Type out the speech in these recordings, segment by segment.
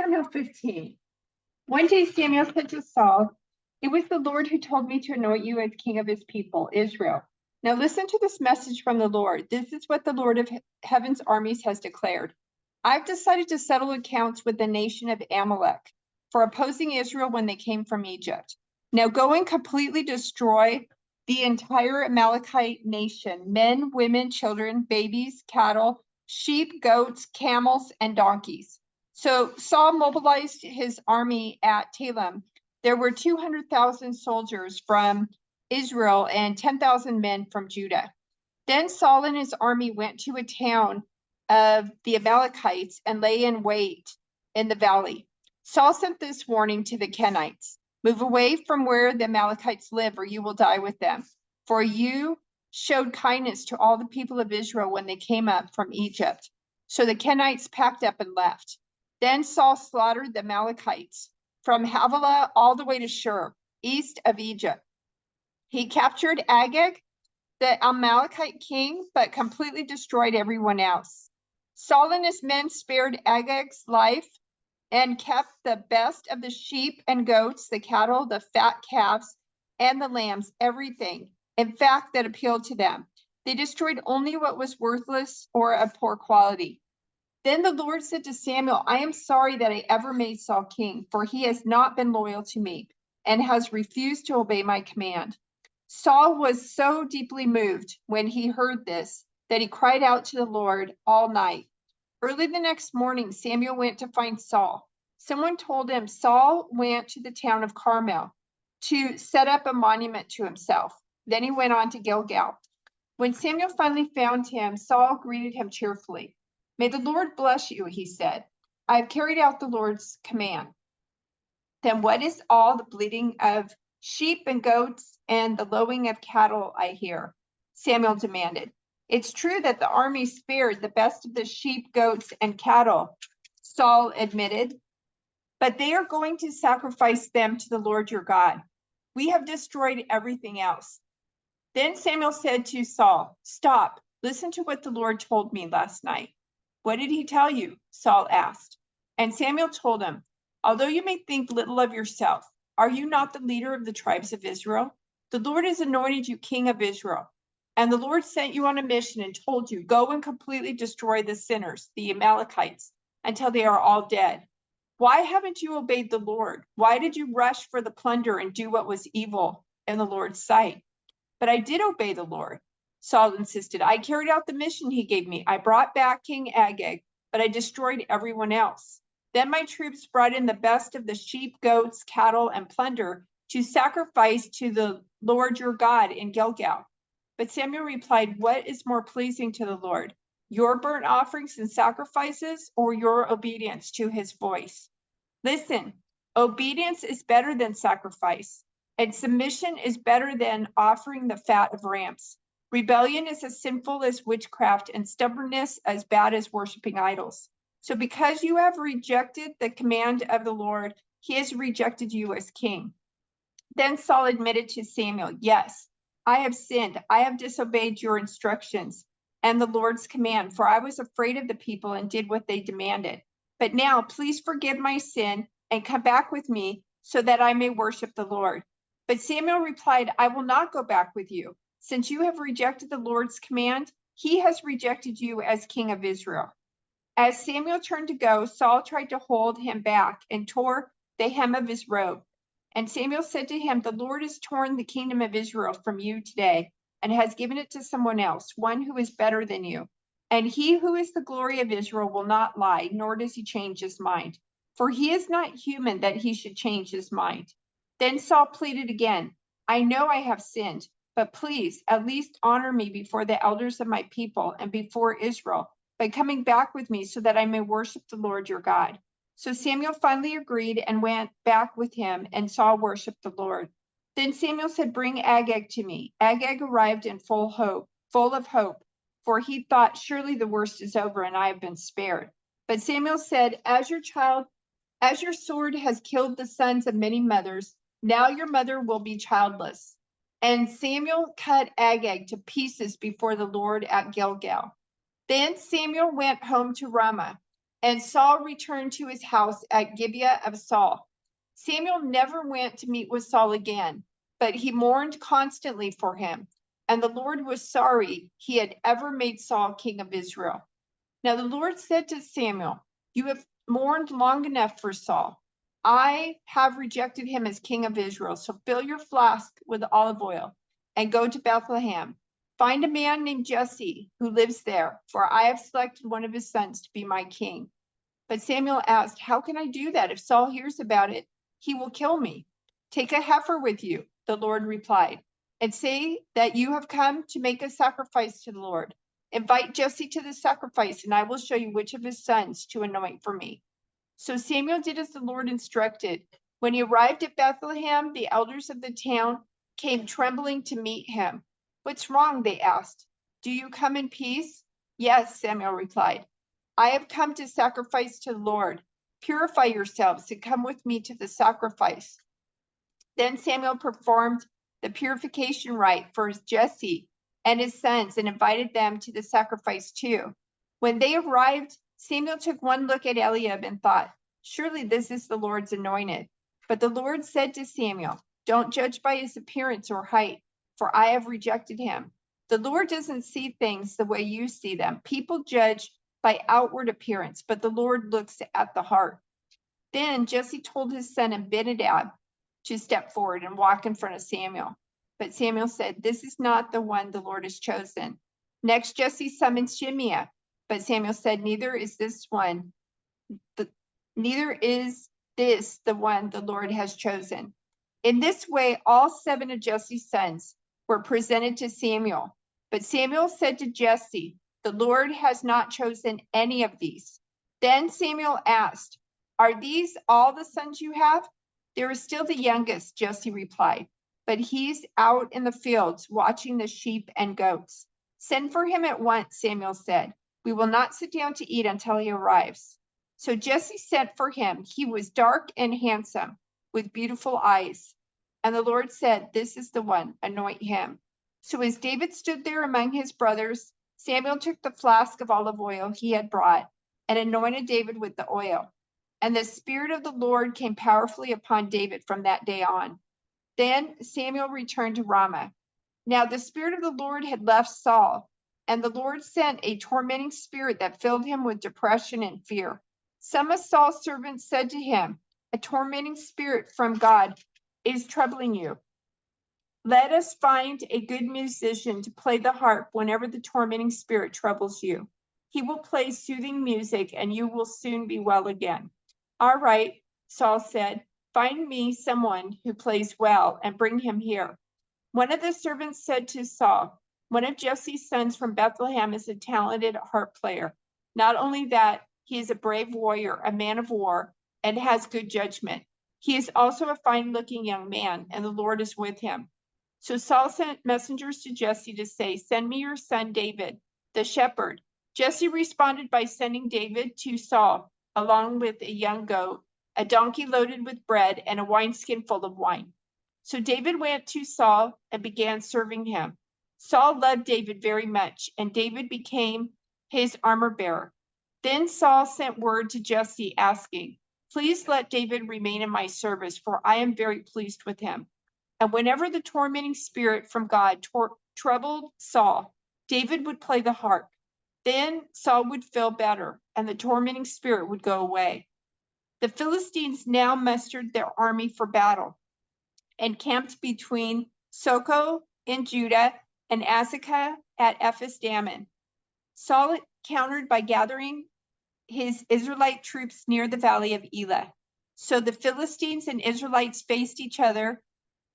Samuel 15. One day Samuel said to Saul, "It was the Lord who told me to anoint you as king of his people, Israel. Now listen to this message from the Lord. This is what the Lord of heaven's armies has declared. I've decided to settle accounts with the nation of Amalek for opposing Israel when they came from Egypt. Now go and completely destroy the entire Amalekite nation, men, women, children, babies, cattle, sheep, goats, camels, and donkeys." So Saul mobilized his army at Telem. There were 200,000 soldiers from Israel and 10,000 men from Judah. Then Saul and his army went to a town of the Amalekites and lay in wait in the valley. Saul sent this warning to the Kenites: "Move away from where the Amalekites live, or you will die with them. For you showed kindness to all the people of Israel when they came up from Egypt." So the Kenites packed up and left. Then Saul slaughtered the Amalekites from Havilah all the way to Shur, east of Egypt. He captured Agag, the Amalekite king, but completely destroyed everyone else. Saul and his men spared Agag's life and kept the best of the sheep and goats, the cattle, the fat calves, and the lambs, everything, in fact, that appealed to them. They destroyed only what was worthless or of poor quality. Then the Lord said to Samuel, "I am sorry that I ever made Saul king, for he has not been loyal to me and has refused to obey my command." Saul was so deeply moved when he heard this that he cried out to the Lord all night. Early the next morning, Samuel went to find Saul. Someone told him Saul went to the town of Carmel to set up a monument to himself. Then he went on to Gilgal. When Samuel finally found him, Saul greeted him cheerfully. "May the Lord bless you," he said. "I have carried out the Lord's command." "Then what is all the bleating of sheep and goats and the lowing of cattle I hear?" Samuel demanded. "It's true that the army spared the best of the sheep, goats, and cattle," Saul admitted, "but they are going to sacrifice them to the Lord your God. We have destroyed everything else." Then Samuel said to Saul, "Stop, listen to what the Lord told me last night." "What did he tell you?" Saul asked. And Samuel told him, "Although you may think little of yourself, are you not the leader of the tribes of Israel? The Lord has anointed you king of Israel. And the Lord sent you on a mission and told you, go and completely destroy the sinners, the Amalekites, until they are all dead. Why haven't you obeyed the Lord? Why did you rush for the plunder and do what was evil in the Lord's sight?" "But I did obey the Lord," Saul insisted. "I carried out the mission he gave me. I brought back King Agag, but I destroyed everyone else. Then my troops brought in the best of the sheep, goats, cattle, and plunder to sacrifice to the Lord your God in Gilgal." But Samuel replied, "What is more pleasing to the Lord, your burnt offerings and sacrifices, or your obedience to his voice? Listen, obedience is better than sacrifice, and submission is better than offering the fat of rams. Rebellion is as sinful as witchcraft, and stubbornness as bad as worshiping idols. So because you have rejected the command of the Lord, he has rejected you as king." Then Saul admitted to Samuel, "Yes, I have sinned. I have disobeyed your instructions and the Lord's command, for I was afraid of the people and did what they demanded. But now please forgive my sin and come back with me so that I may worship the Lord." But Samuel replied, "I will not go back with you. Since you have rejected the Lord's command, he has rejected you as king of Israel." As Samuel turned to go, Saul tried to hold him back and tore the hem of his robe. And Samuel said to him, "The Lord has torn the kingdom of Israel from you today and has given it to someone else, one who is better than you. And he who is the glory of Israel will not lie, nor does he change his mind. For he is not human that he should change his mind." Then Saul pleaded again, "I know I have sinned, but please at least honor me before the elders of my people and before Israel by coming back with me so that I may worship the Lord your God." So Samuel finally agreed and went back with him, and Saul worshiped the Lord. Then Samuel said, "Bring Agag to me." Agag arrived in full of hope, for he thought, "Surely the worst is over and I have been spared." But Samuel said, as your sword has killed the sons of many mothers, now your mother will be childless." And Samuel cut Agag to pieces before the Lord at Gilgal. Then Samuel went home to Ramah, And Saul returned to his house at Gibeah of Saul. Samuel never went to meet with Saul again, but he mourned constantly for him. And the Lord was sorry he had ever made Saul king of Israel. Now the Lord said to Samuel, "You have mourned long enough for Saul. I have rejected him as king of Israel. So fill your flask with olive oil and go to Bethlehem. Find a man named Jesse who lives there, for I have selected one of his sons to be my king." But Samuel asked, "How can I do that? If Saul hears about it, he will kill me." "Take a heifer with you," the Lord replied, "and say that you have come to make a sacrifice to the Lord. Invite Jesse to the sacrifice, and I will show you which of his sons to anoint for me." So Samuel did as the Lord instructed. When he arrived at Bethlehem, the elders of the town came trembling to meet him. "What's wrong?" they asked. "Do you come in peace?" "Yes," Samuel replied. "I have come to sacrifice to the Lord. Purify yourselves and come with me to the sacrifice." Then Samuel performed the purification rite for Jesse and his sons and invited them to the sacrifice too. When they arrived, Samuel took one look at Eliab and thought, "Surely this is the Lord's anointed." But the Lord said to Samuel, "Don't judge by his appearance or height, for I have rejected him." The Lord doesn't see things the way you see them. People judge by outward appearance, but the Lord looks at the heart. Then Jesse told his son Abinadab to step forward and walk in front of Samuel. But Samuel said, "This is not the one the Lord has chosen." Next, Jesse summoned Shimea, but Samuel said, neither is this the one the Lord has chosen." In this way, all 7 of Jesse's sons were presented to Samuel. But Samuel said to Jesse, "The Lord has not chosen any of these." Then Samuel asked, "Are these all the sons you have?" "There is still the youngest," Jesse replied, "but he's out in the fields watching the sheep and goats." "Send for him at once," Samuel said. "We will not sit down to eat until he arrives." So Jesse sent for him. He was dark and handsome, with beautiful eyes. And the Lord said, "This is the one, anoint him." So as David stood there among his brothers, Samuel took the flask of olive oil he had brought and anointed David with the oil. And the Spirit of the Lord came powerfully upon David from that day on. Then Samuel returned to Ramah. Now the Spirit of the Lord had left Saul, and the Lord sent a tormenting spirit that filled him with depression and fear. Some of Saul's servants said to him, "A tormenting spirit from God is troubling you. Let us find a good musician to play the harp whenever the tormenting spirit troubles you. He will play soothing music, and you will soon be well again." "All right," Saul said, "find me someone who plays well and bring him here." One of the servants said to Saul, "One of Jesse's sons from Bethlehem is a talented harp player. Not only that, he is a brave warrior, a man of war, and has good judgment. He is also a fine-looking young man, and the Lord is with him." So Saul sent messengers to Jesse to say, "Send me your son David, the shepherd." Jesse responded by sending David to Saul, along with a young goat, a donkey loaded with bread, and a wineskin full of wine. So David went to Saul and began serving him. Saul loved David very much, and David became his armor bearer. Then Saul sent word to Jesse asking, "Please let David remain in my service, for I am very pleased with him." And whenever the tormenting spirit from God troubled Saul, David would play the harp. Then Saul would feel better, and the tormenting spirit would go away. The Philistines now mustered their army for battle and camped between Soko in Judah and Azekah at Ephes Dammim. Saul countered by gathering his Israelite troops near the valley of Elah. So the Philistines and Israelites faced each other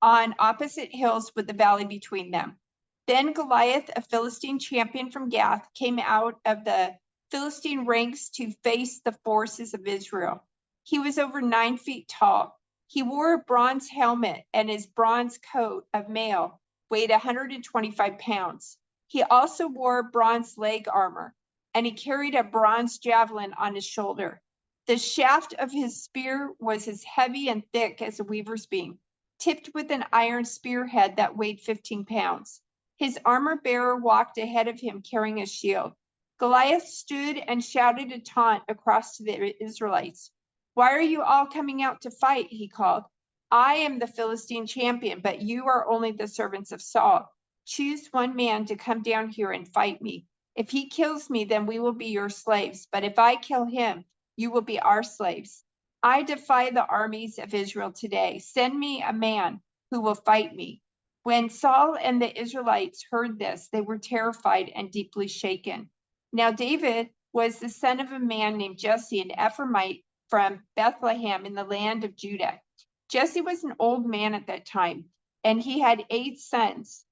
on opposite hills with the valley between them. Then Goliath, a Philistine champion from Gath, came out of the Philistine ranks to face the forces of Israel. He was over 9 feet tall. He wore a bronze helmet, and his bronze coat of mail weighed 125 pounds. He also wore bronze leg armor, and he carried a bronze javelin on his shoulder. The shaft of his spear was as heavy and thick as a weaver's beam, tipped with an iron spearhead that weighed 15 pounds. His armor bearer walked ahead of him carrying a shield. Goliath stood and shouted a taunt across to the Israelites. Why are you all coming out to fight? He called. I am the Philistine champion, but you are only the servants of Saul. Choose one man to come down here and fight me. If he kills me, then we will be your slaves. But if I kill him, you will be our slaves. I defy the armies of Israel today. Send me a man who will fight me. When Saul and the Israelites heard this, they were terrified and deeply shaken. Now David was the son of a man named Jesse, an Ephraimite from Bethlehem in the land of Judah. Jesse was an old man at that time, and he had 8 sons.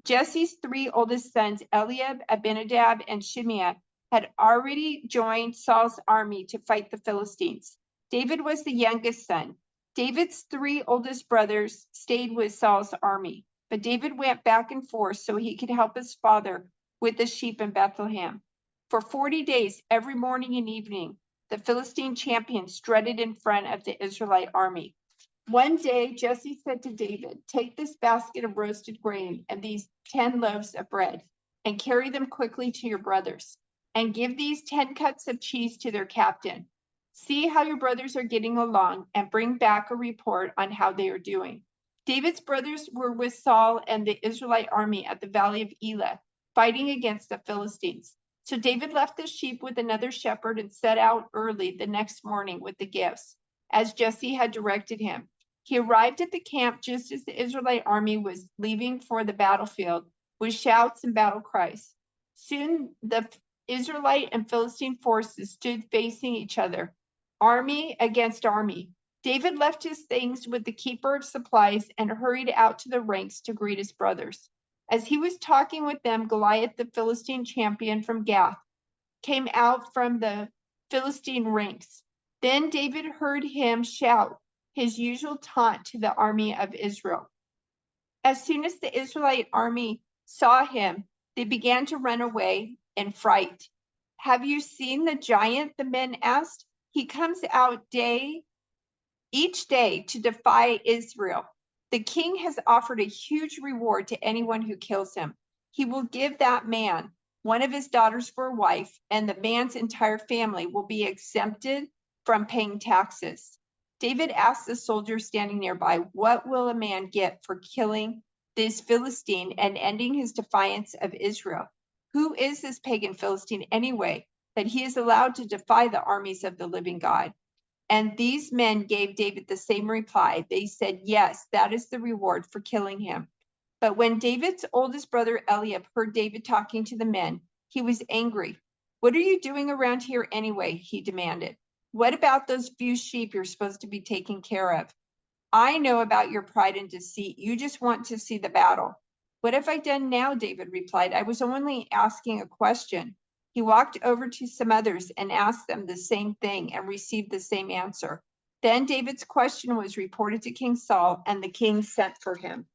Jesse's 3 oldest sons, Eliab, Abinadab, and Shimea, had already joined Saul's army to fight the Philistines. David was the youngest son. David's 3 oldest brothers stayed with Saul's army, but David went back and forth so he could help his father with the sheep in Bethlehem. For 40 days, every morning and evening, the Philistine champion strutted in front of the Israelite army. One day, Jesse said to David, take this basket of roasted grain and these 10 loaves of bread and carry them quickly to your brothers, and give these 10 cuts of cheese to their captain. See how your brothers are getting along and bring back a report on how they are doing. David's brothers were with Saul and the Israelite army at the valley of Elah, fighting against the Philistines. So David left the sheep with another shepherd and set out early the next morning with the gifts, as Jesse had directed him. He arrived at the camp just as the Israelite army was leaving for the battlefield with shouts and battle cries. Soon the Israelite and Philistine forces stood facing each other, army against army. David left his things with the keeper of supplies and hurried out to the ranks to greet his brothers. As he was talking with them, Goliath, the Philistine champion from Gath, came out from the Philistine ranks. Then David heard him shout his usual taunt to the army of Israel. As soon as the Israelite army saw him, they began to run away in fright. Have you seen the giant? The men asked. He comes out each day to defy Israel. The king has offered a huge reward to anyone who kills him. He will give that man one of his daughters for a wife, and the man's entire family will be exempted from paying taxes. David asked the soldiers standing nearby, what will a man get for killing this Philistine and ending his defiance of Israel? Who is this pagan Philistine anyway, that he is allowed to defy the armies of the living God? And these men gave David the same reply. They said, yes, that is the reward for killing him. But when David's oldest brother Eliab heard David talking to the men, he was angry. What are you doing around here anyway? He demanded. What about those few sheep you're supposed to be taking care of? I know about your pride and deceit. You just want to see the battle. What have I done now? David replied. I was only asking a question. He walked over to some others and asked them the same thing and received the same answer. Then David's question was reported to King Saul, and the king sent for him.